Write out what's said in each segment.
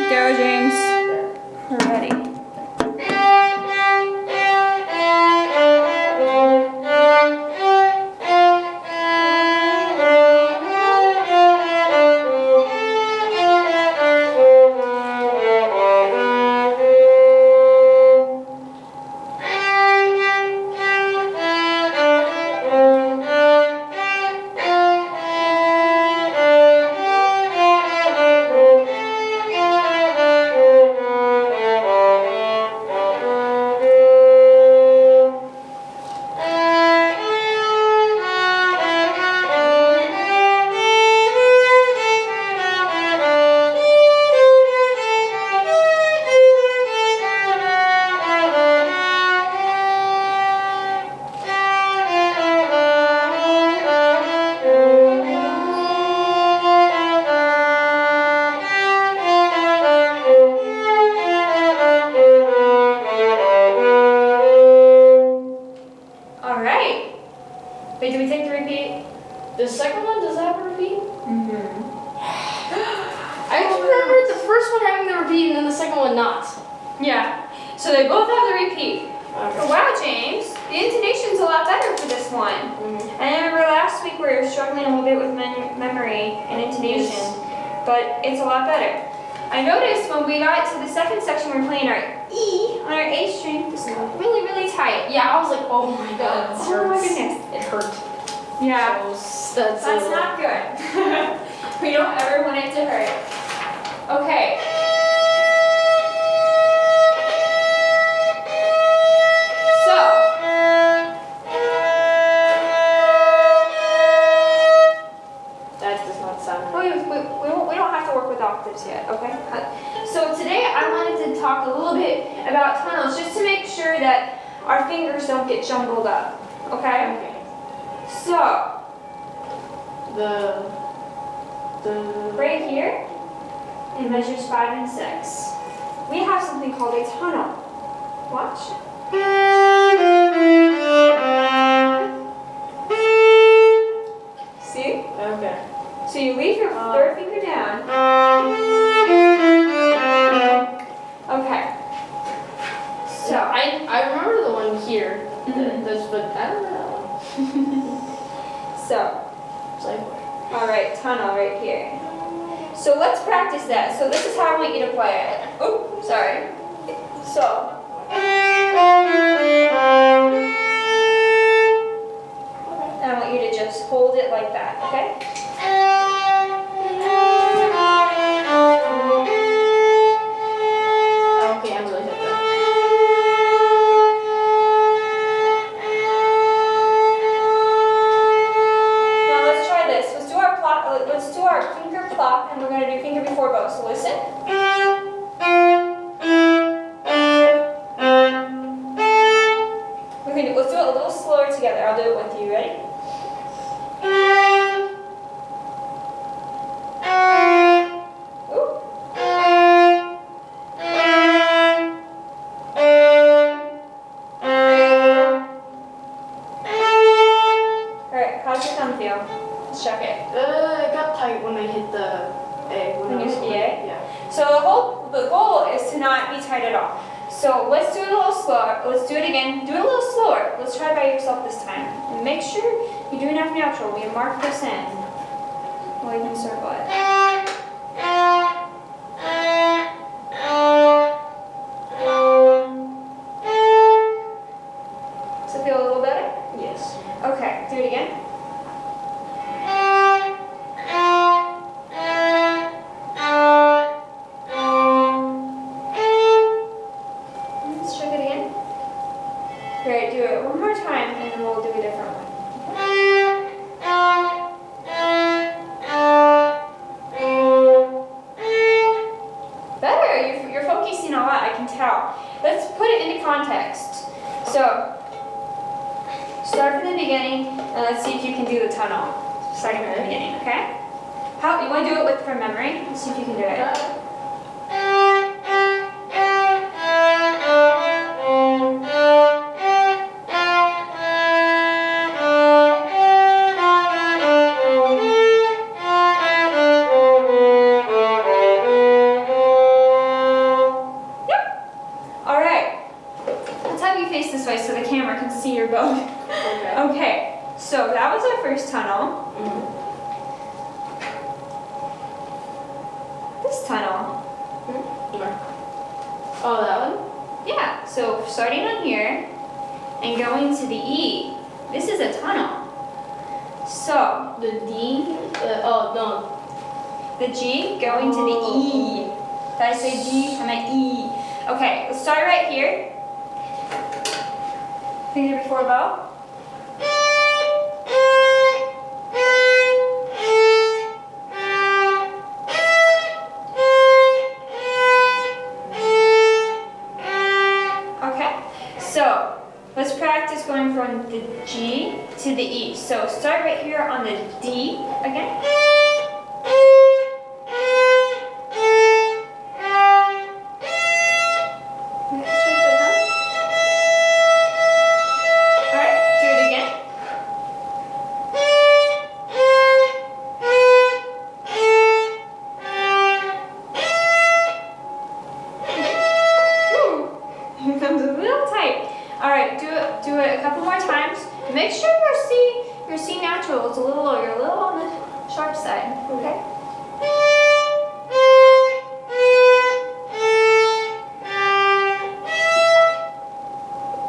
Go, James. We're ready. Wait, did we take the repeat? The second one, does that have a repeat? Mm-hmm. I remember the first one having the repeat and then the second one not. Yeah. So they both have the repeat. Okay. Oh, wow, James. The intonation's a lot better for this one. Mm-hmm. I remember last week we were struggling a little bit with memory and intonation, but it's a lot better. I noticed when we got to the second section, we were playing our E on our A string. This got really, really tight. Yeah, I was like, oh my god, it Oh my hurts. goodness. It hurt. Yeah. So That's not good. We don't ever want it to hurt. Okay. So. That does not sound We don't have to work with octaves yet, okay? So today I wanted to talk a little bit about tunnels just to make sure that our fingers don't get jumbled up, okay? okay. So, The right here, in measures 5 and 6, we have something called a tunnel. Watch. See? Okay. So you leave your third finger down. Okay. So I remember the one here. Mhm. But I don't know. So, It's like, all right, tunnel right here. So let's practice that. So this is how I want you to play it. Oh, sorry. So. And I want you to just hold it like that, okay? okay, I'm really hit that. Now let's try this. Let's do our plot. Let's do our finger plop, and we're going to do finger before bow. So listen. Let's do it a little slower together. I'll do it with you. Ready? Ooh. Alright, how's your thumb feel? Let's check it. It got tight when I hit the A. When you hit the A? Yeah. So the goal is to not be tight at all. So let's do it a little slower. Let's do it again. Do it a little slower. Let's try it by yourself this time. And make sure you're doing F natural. We mark this in. Well, you can circle it. Does it feel a little better? Yes. Okay, do it again. Let's check it again. Great, do it one more time and then we'll do a different one. Better, you're focusing a lot, I can tell. Let's put it into context. So, start from the beginning and let's see if you can do the tunnel. Starting from the beginning, okay? How you want to do it with from memory? Let's see if you can do it. way so the camera can see your boat. Okay. Okay, so that was our first tunnel. This tunnel. Oh, that one? Yeah, so starting on here and going to the E. This is a tunnel. So The D? Oh, no. the G going to the E. Did I say G? I meant E. Okay, let's start right here. Finger before bow. Okay, so let's practice going from the G to the E. So start right here on the D again. Do it a couple more times. Make sure your C natural is you're a little on the sharp side, okay?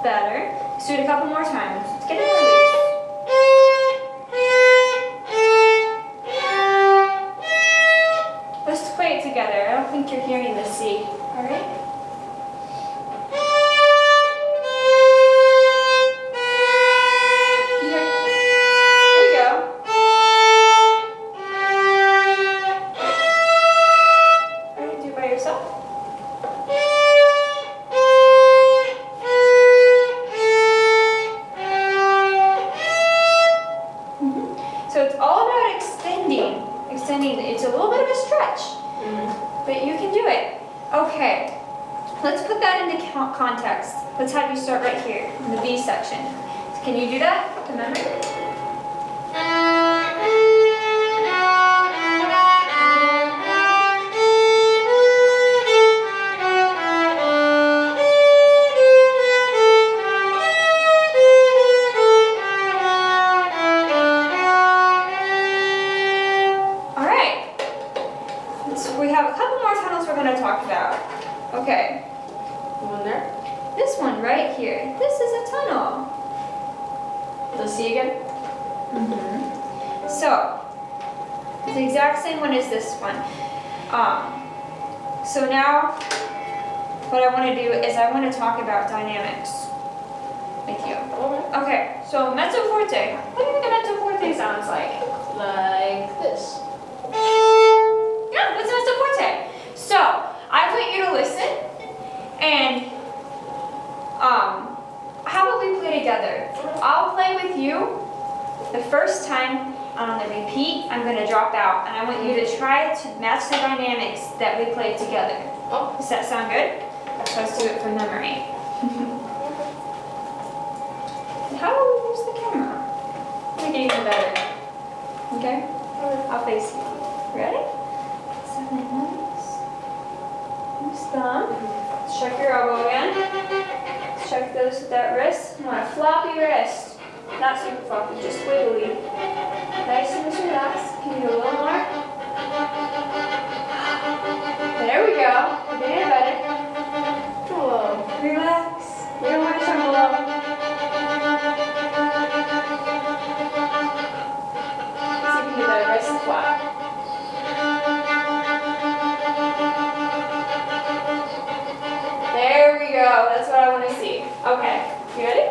Better. Let's do it a couple more times. Let's get it more loose. Let's play it together. I don't think you're hearing the C, all right? So it's all about extending. It's a little bit of a stretch, but you can do it. Okay, let's put that into context. Let's have you start right here in the B section. Can you do that? Remember? We have a couple more tunnels we're going to talk about. Okay. One there? This one right here. This is a tunnel. The C again? So, it's the exact same one as this one. So now, what I want to do is I want to talk about dynamics with you. Okay, so mezzo forte. What do you think a mezzo forte sounds like? Like this. Yeah, that's mezzo forte. So, I want you to listen and how about we play together? I'll play with you the first time. On the repeat, I'm going to drop out, and I want you to try to match the dynamics that we played together. Oh. Does that sound good? So let's do it from memory. How do we use the camera? Make it even better. Okay? I'll face you. Ready? 7 months. Use thumb. Let's check your elbow again. Let's check that wrist. You want a floppy wrist. Not super floppy, just wiggly. Nice and relaxed. Can you do a little more? There we go. We're getting it better. Whoa. Relax. We don't want to tremble. Let's see if we can get that wrist flat. There we go. That's what I want to see. Okay. You ready?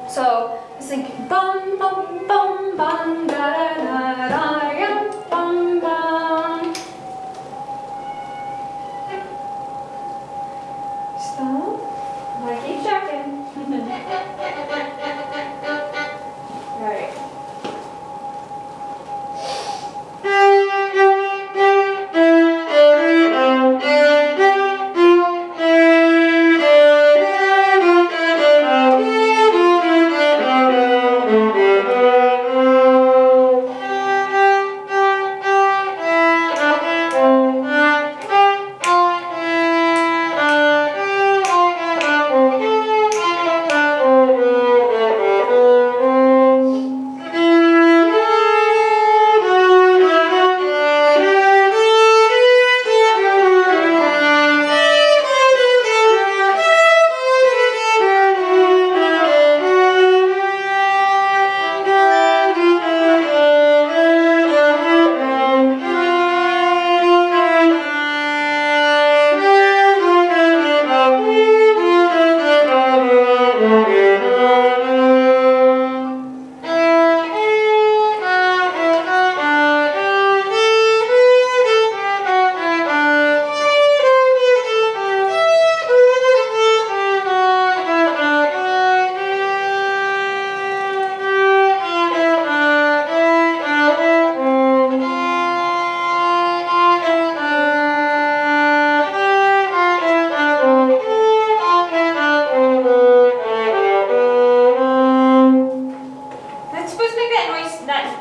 So it's like bum bum bum bum da da da da yum, bum bum. Stop. I'm gonna keep checking. Right.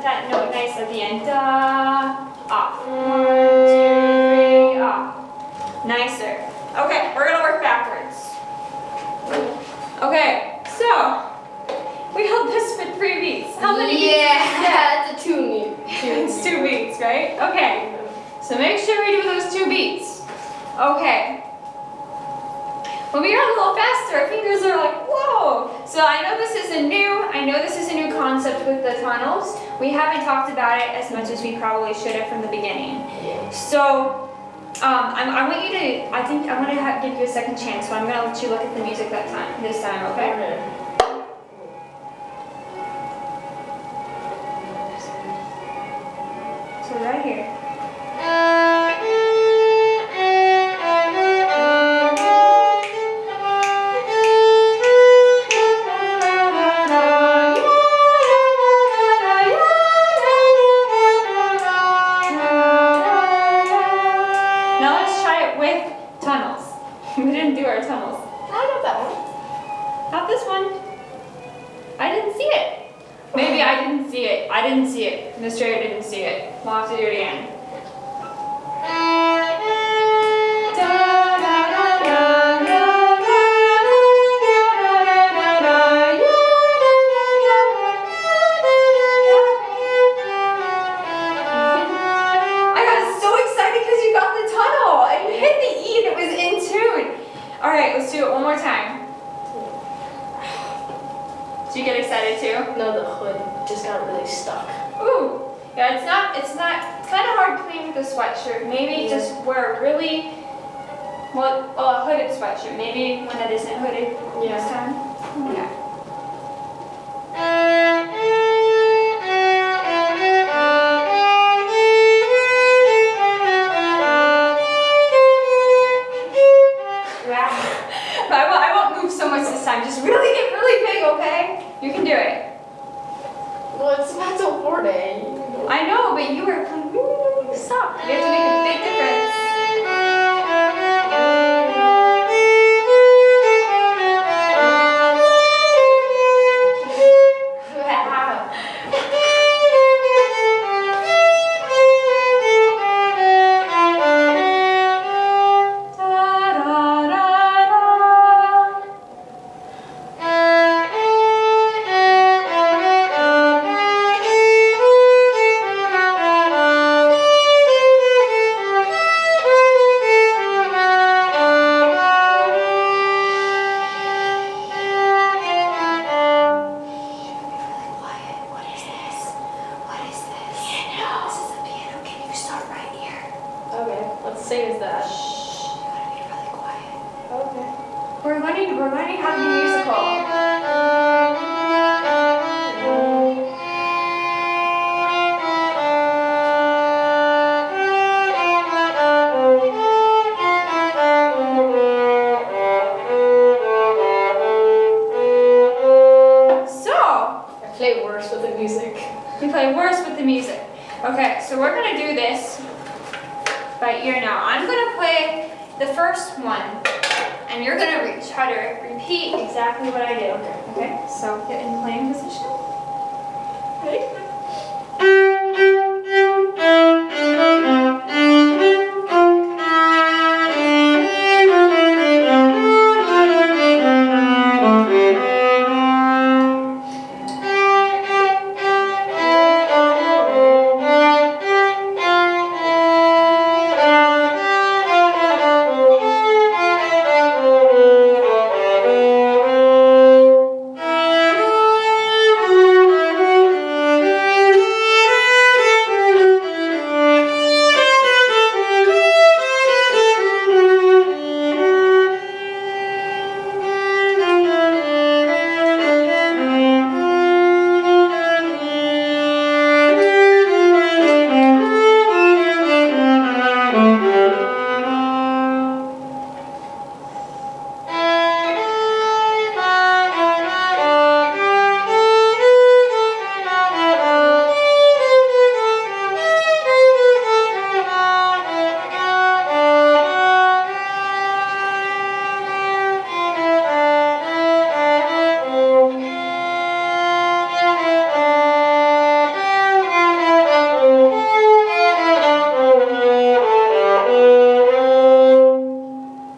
That note nice at the end. Da, ah. 1, 2, 3, ah. Nicer. Okay, we're gonna work backwards. Okay, so we held this for 3 beats. How many beats? Yeah, it's a 2 beat. It's 2 beats, right? Okay. So make sure we do those 2 beats. Okay. When we got a little faster, our fingers are like, whoa! So I know this is a new concept with the tunnels. We haven't talked about it as much as we probably should have from the beginning. So I want you to, I think I'm gonna give you a second chance, so I'm gonna let you look at the music this time, okay? So right here. We didn't do our tunnels. I got that one. Not this one. I didn't see it. Maybe I didn't see it. I didn't see it. Administrator didn't see it. We'll have to do it again. Alright, let's do it one more time. Did you get excited too? No, the hood just got really stuck. Ooh. Yeah, it's kind of hard cleaning with the sweatshirt. Maybe just wear a really, a hooded sweatshirt. Maybe one that isn't hooded this time. Okay. I won't move so much this time. Just really get really big, okay? You can do it. Well, it's about till 4 days. I know, but you were stop. You have to make a big difference. We're learning how to be musical. You play worse with the music. Okay, so we're gonna do this by ear now. I'm gonna play the first one, and you're gonna try to repeat exactly what I do. Okay, so get in playing position. Ready?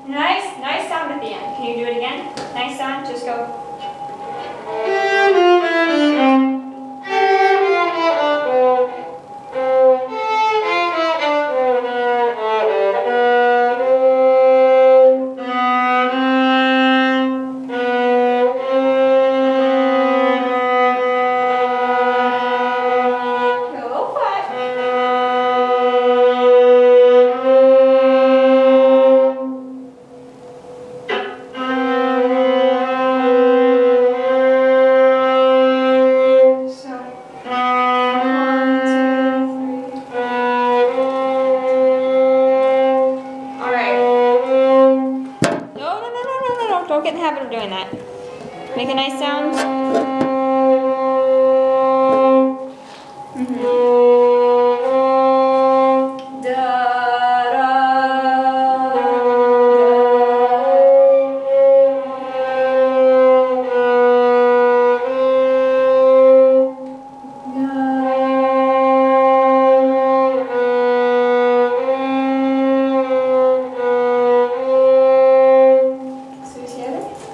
Nice sound at the end. Can you do it again? Nice sound, just go. Don't get in the habit of doing that. Make a nice sound.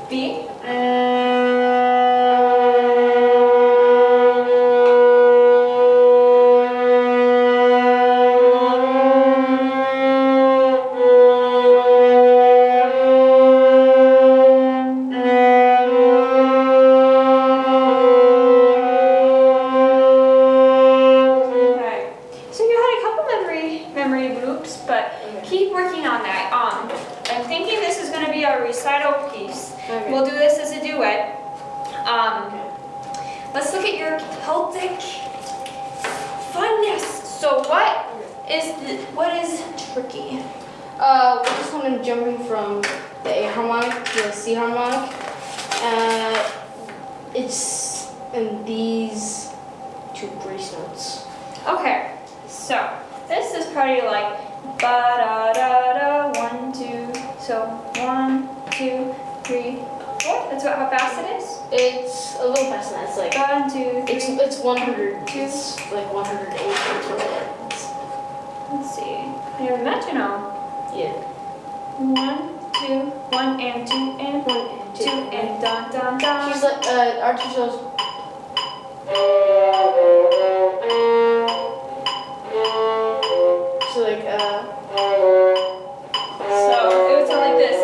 B. Memory loops, but keep working on that. I'm thinking this is going to be our recital piece. Okay. We'll do this as a duet. Let's look at your Celtic funness. So what is tricky? We just want to jumping from the A harmonic to the C harmonic. It's in these two grace notes. Okay, so this is probably like ba da da da 1 2. So 1 2 3 4. That's how fast it is. It's a little faster than that. It's like 1 2 3. it's 100. It's like 108. Let's see. You have a metronome. Yeah. 1 2 1 and 2 and 1 and 2 and dun dun dun. She's like our teacher goes. So like So it would sound like this.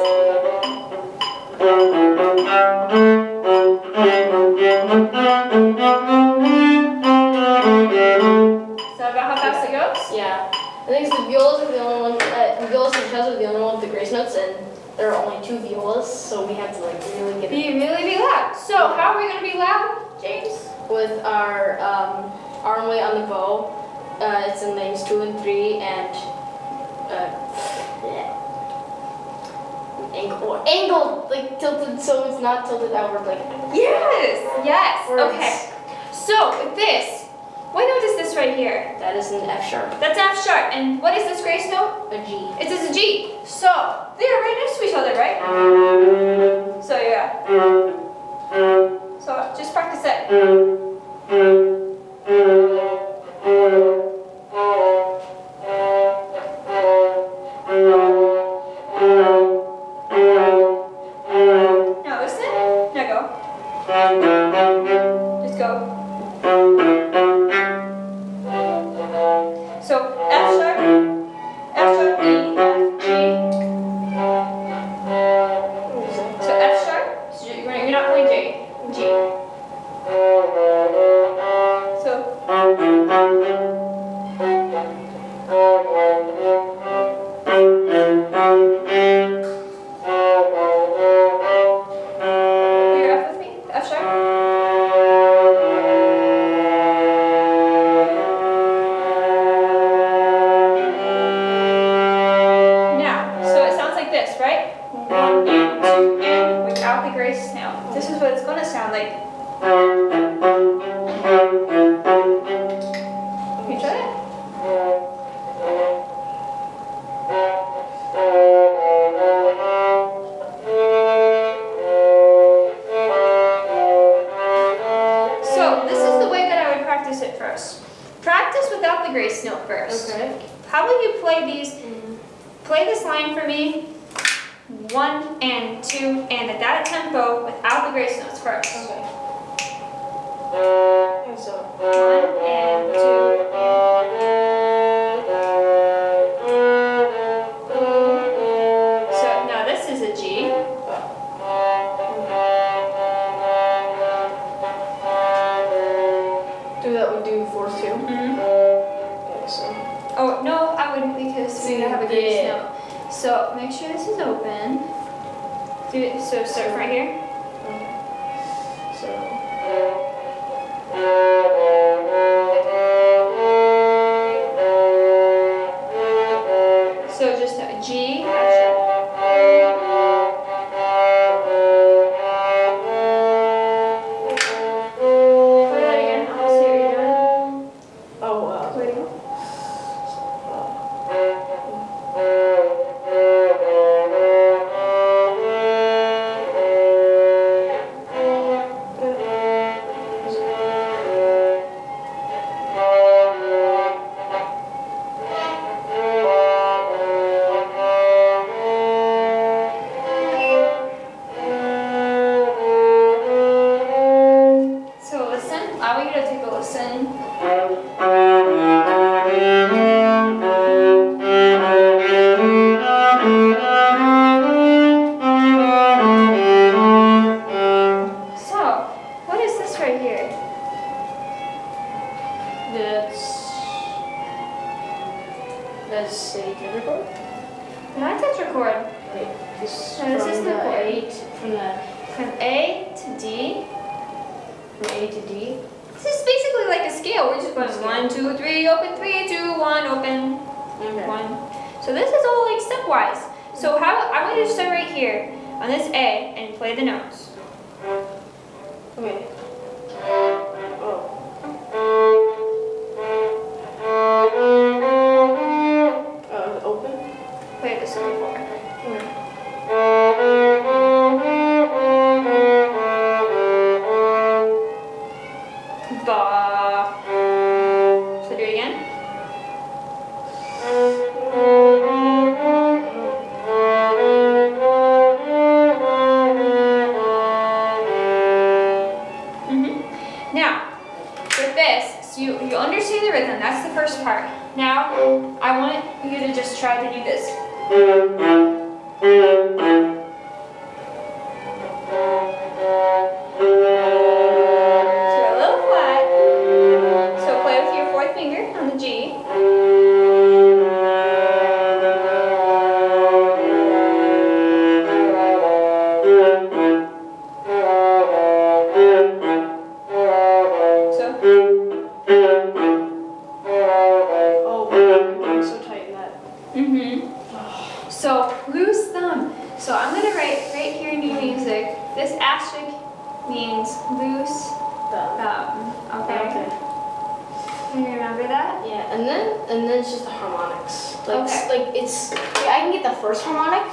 Is that about how fast it goes? yeah. I think the violas are the only one. The violas and cellos are the only one with the grace notes, and there are only 2 violas, so we have to like really get it Really be loud. So how are we gonna be loud, James? with our arm weight on the bow. It's in lanes 2 and 3, and angled, like tilted, so it's not tilted outward, like Yes. Yes. Words. Okay. So with this, What note is this right here? That is an F sharp. That's F sharp. And what is this grace note? A G. It is a G. So they're right next to each other, right? So yeah. So just practice it. Now listen. Now go. Just go. So F sharp, E, F, G. So F sharp. So you're not playing J. G. So. Play your F with me. F sharp. Now, so it sounds like this, right? 1 and 2 and without the grace now. This is what it's going to sound like. Can you try it? So this is the way that I would practice it first. Practice without the grace note first. Okay. How about you play these? Play this line for me. 1 and 2 and at that tempo without the grace notes first. Okay. And so. 1 and 2. So now this is a G. Do that would do fourth too. Mhm. Okay, so. Oh no, I wouldn't because we don't have a grace Yeah. note. So make sure this is open. Do it. So start right here. So. So just a G. Play that again. I'll see what you're doing. Oh wow. Where do you go? So listen. I want you to take a listen. So, what is this right here? That's a tetrachord. Not tetrachord. Wait, this No, this from is the the chord. from From A to D. A to D. This is basically like a scale. We're just going 1, 2, 3, open, 3, 2, 1, open, Okay. 1. So this is all like stepwise. So how I want you to start right here on this A and play the notes. Okay. Oh. Open. Play this before. Okay. Ba. So do it again. Now, with this, so you understand the rhythm. That's the first part. Now, I want you to just try to do this. So you're a little flat. So play with your fourth finger on the G. So. Oh, I'm so tight in that. So loose thumb. So I'm gonna write right here in your music. This asterisk means loose thumb. Okay. Can you remember that? Yeah, and then it's just the harmonics. Like, Okay. like it's yeah, I can get the first harmonic.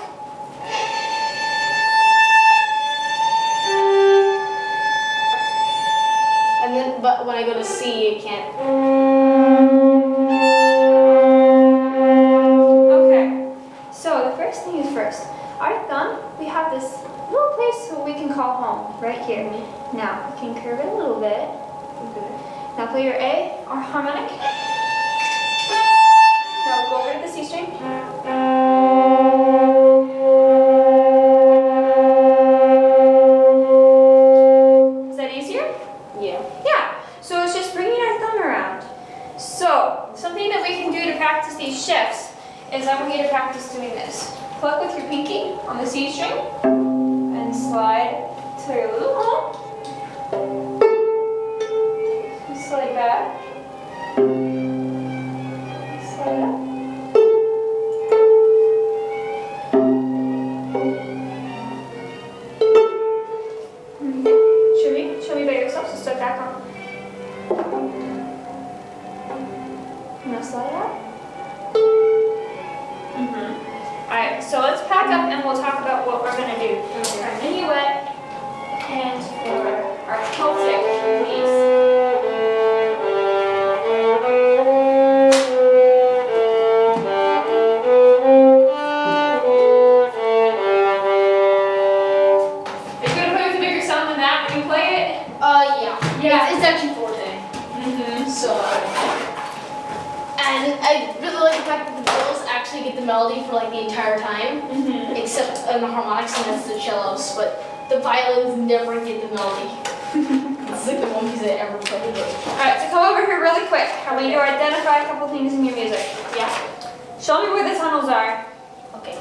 And then, but when I go to C, I can't. Okay. So the first thing is first. Our thumb, we have this little place we can call home, right here. Now, you can curve it a little bit. Okay. Now play your A, or harmonic. Now go over to the C string. Is that easier? Yeah. Yeah. So it's just bringing our thumb around. So something that we can do to practice these shifts is I want you to practice doing this. Pluck with your pinky on the C string and slide to your little home. Slide back. Slide up. Show me by yourself, so step back on. Now slide out. Alright, so let's pack up and we'll talk about what we're gonna do. Our minuet and for our Celtic piece. Yeah. It's actually 4-day. So, and I really like the fact that the violas actually get the melody for like the entire time, except in the harmonics and that's the cellos, but the violins never get the melody. It's like the one piece I ever played. Alright, so come over here really quick. I want you to identify a couple things in your music. Yeah. Show me where the tunnels are. Okay.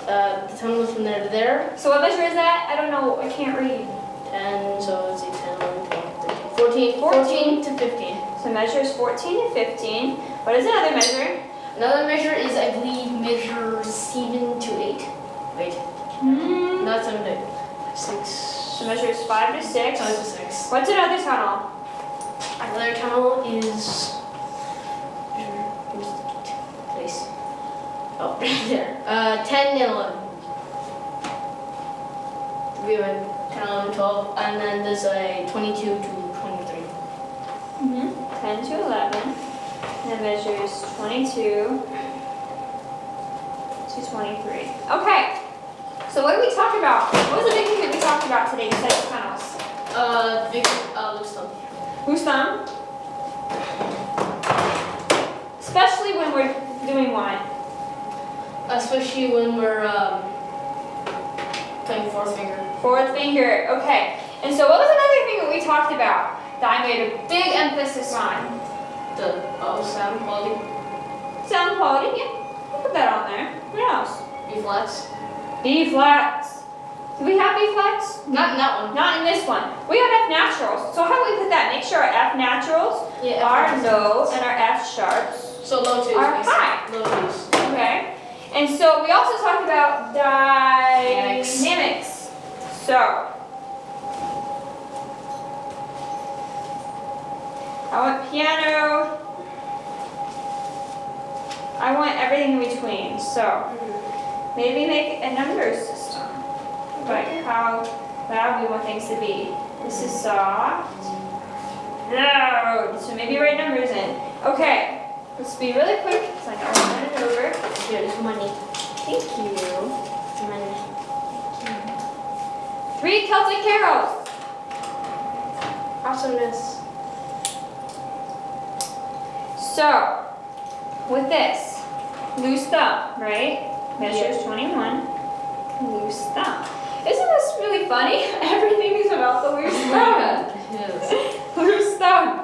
The tunnel is from there to there. So what measure is that? I don't know, I can't read. 10, so let's see, 10, 11, 12, 13, 14 to 15. So measure is 14 to 15. What is another measure? Another measure is, I believe, measure 7 to 8. Wait. Not 7 to 8. 6. So measure is 5 to 6. 5 to 6. What's another tunnel? Another tunnel is. Where's the place? Oh, there. 10 and 11. We went 10, 11, 12, and then there's a 22 to 23. 10 to 11. And then measures 22 to 23. Okay. So what did we talk about? What was the big thing that we talked about today besides tunnels? Big loose thumb. Loose thumb. Especially when we're doing what? Especially when we're playing fourth finger. Fourth finger. Okay. And so what was another thing that we talked about that I made a big emphasis on? The sound quality. Sound quality. Yeah. We'll put that on there. What else? B flats. B flats. Do we have B flats? Not in that one. Not in this one. We have F naturals. So how do we put that? Make sure our F naturals Yeah, are low and our F sharps so low twos. are high. Low twos. Okay. And so we also talked about dynamics. So I want piano. I want everything in between. So maybe make a number system. Like how loud we want things to be. This is soft. Loud. So maybe write numbers in. Okay. Let's be really quick because I know I'll run it over. Here's money. Thank you. Money. 3 Celtic carols. Awesomeness. So, with this, loose thumb, right? Measures 21. Loose thumb. Isn't this really funny? Everything is about the loose thumb. Yes. Loose thumb.